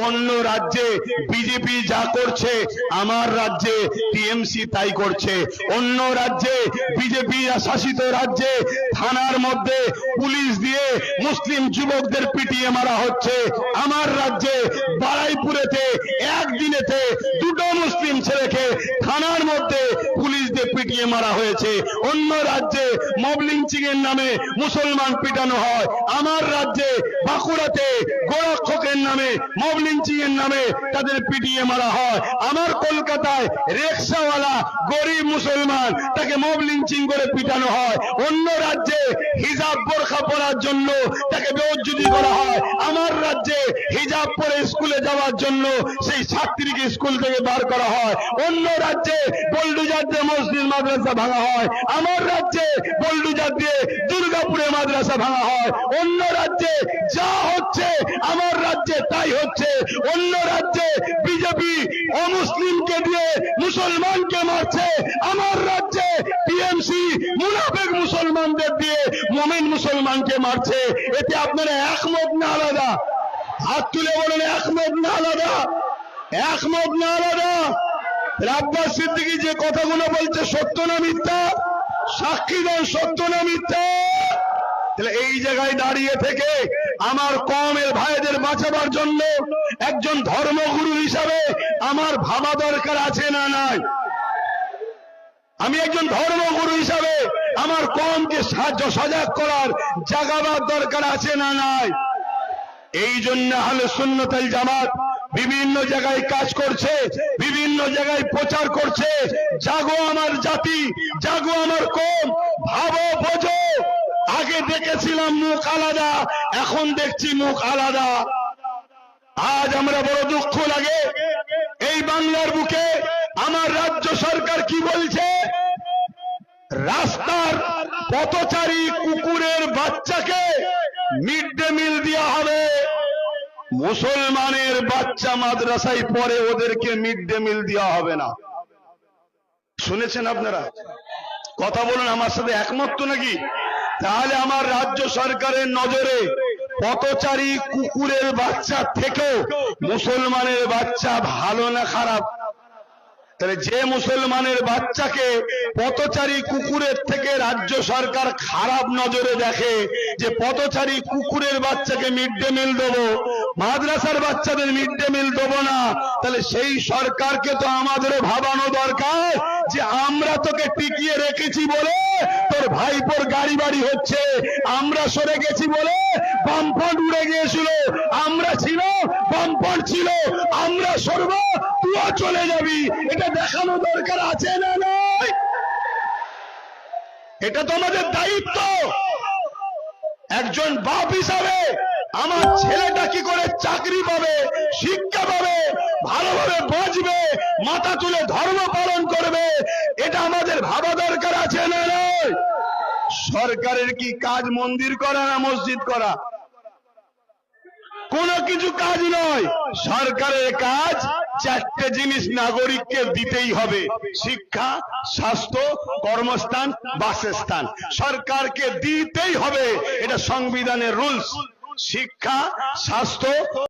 অন্য রাজ্যে বিজেপি যা করছে আমার রাজ্যে টিএমসি তাই করছে। অন্য রাজ্যে বিজেপি শাসিত রাজ্যে থানার মধ্যে পুলিশ দিয়ে মুসলিম যুবকদের পিটিয়ে মারা হচ্ছে। আমার রাজ্যে বারাইপুরেতে একদিনেতে দুটো মুসলিম ছেলেকে থানার মধ্যে পুলিশ দিয়ে পিটিয়ে মারা হয়েছে। অন্য রাজ্যে মব লিঞ্চিং এর নামে মুসলমান পিটানো হয়। আমার রাজ্যে বাঁকুড়াতে গোরক্ষকের নামে মব লিঞ্চিং এর নামে তাদের পিটিয়ে মারা হয়। আমার কলকাতায় রিকশাওয়ালা গরিব মুসলমান তাকে মব লিঞ্চিং করে পিটানো হয়। অন্য রাজ্যে হিজাব বোরখা পরার জন্য তাকে বেইজ্জতি করা হয়। আমার রাজ্যে হিজাব পরে স্কুলে যাওয়ার জন্য সেই ছাত্রীকে স্কুল থেকে বার করা হয়। অন্য রাজ্যে বোল্ডুজার দিয়ে মসজিদ মাদ্রাসা ভাঙা হয়। আমার রাজ্যে বোল্ডুজার দিয়ে দুর্গাপুরে মাদ্রাসা ভাঙা হয়। অন্য রাজ্যে যা হচ্ছে আমার রাজ্যে তাই হচ্ছে। অন্য রাজ্যে বিজেপি অমুসলিমকে দিয়ে মুসলমানকে মারছে। আমার রাজ্যে টিএমসি মুনাফিক মুসলমানদের দিয়ে মুমিন মুসলমানকে মারছে। এতে আপনারা একমত না আলাদা? হাত তুলে বলেন একমত না আলাদা? একমত না আলাদা? আব্বাস সিদ্দিকী যে কথাগুলো বলছে সত্য না মিথ্যা? সাক্ষী দেন সত্য না মিথ্যা? তাহলে এই জায়গায় দাঁড়িয়ে থেকে আমার কওমের ভাইদের বাঁচাবার জন্য একজন ধর্মগুরু হিসাবে আমার ভাবা দরকার আছে না নাই? আমি একজন ধর্মগুরু হিসাবে আমার কওমকে সজাগ করার জাগাবার দরকার আছে না নাই? এই জন্য আহলে সুন্নাত ওয়াল জামাত বিভিন্ন জায়গায় কাজ করছে, বিভিন্ন জায়গায় প্রচার করছে। জাগো আমার জাতি, জাগো আমার কওম, ভাবো বোঝো। আগে দেখেছিলাম মুখ আলাদা, এখন দেখছি মুখ আলাদা। আজ আমরা বড় দুঃখ লাগে এই বাংলার বুকে আমার রাজ্য সরকার কি বলছে? রাস্তার পথচারী কুকুরের বাচ্চাকে মিড ডে মিল দেওয়া হবে। মুসলমানের বাচ্চা মাদ্রাসায় পড়ে, ওদেরকে মিড ডে মিল দেওয়া হবে না। শুনেছেন আপনারা? কথা বলুন, আমার সাথে একমত তো নাকি? তাহলে আমার রাজ্য সরকারের নজরে পথচারী কুকুরের বাচ্চা থেকেও মুসলমানের বাচ্চা ভালো না খারাপ? তাহলে যে মুসলমানের বাচ্চাকে পথচারী কুকুরের থেকে রাজ্য সরকার খারাপ নজরে দেখে, যে পথচারী কুকুরের বাচ্চাকে মিড ডে মিল দেবো, মাদ্রাসার বাচ্চাদের মিড ডে মিল দেবো না, তাহলে সেই সরকারকে তো আমাদেরও ভাবানো দরকার যে আমরা তোকে টিকিয়ে রেখেছি বলে তোর ভাইপোর গাড়ি বাড়ি হচ্ছে, আমরা সরে গেছি বলে বামফ্রন্ট উড়ে গিয়েছিল, আমরা ছিল বামফ্রন্ট ছিল, আমরা সরব তুইও চলে যাবি। এটা দেখানো দরকার আছে না নয়? এটা তো আমাদের দায়িত্ব। একজন বাপ হিসাবে আমার ছেলেটা কি করে চাকরি পাবে, শিক্ষা পাবে, ভালোভাবে বাঁচবে, মাথা তুলে ধর্ম পালন করবে, এটা আমাদের ভাবা দরকার আছে না নয়? সরকারের কি কাজ মন্দির করা না মসজিদ করা? কোনো কিছু কাজ নয়। সরকারের কাজ চারটে জিনিস নাগরিককে দিতেই হবে: শিক্ষা, স্বাস্থ্য, কর্মস্থান, বাসস্থান। সরকারকে দিতেই হবে, এটা সংবিধানের রুলস। শিক্ষা, স্বাস্থ্য,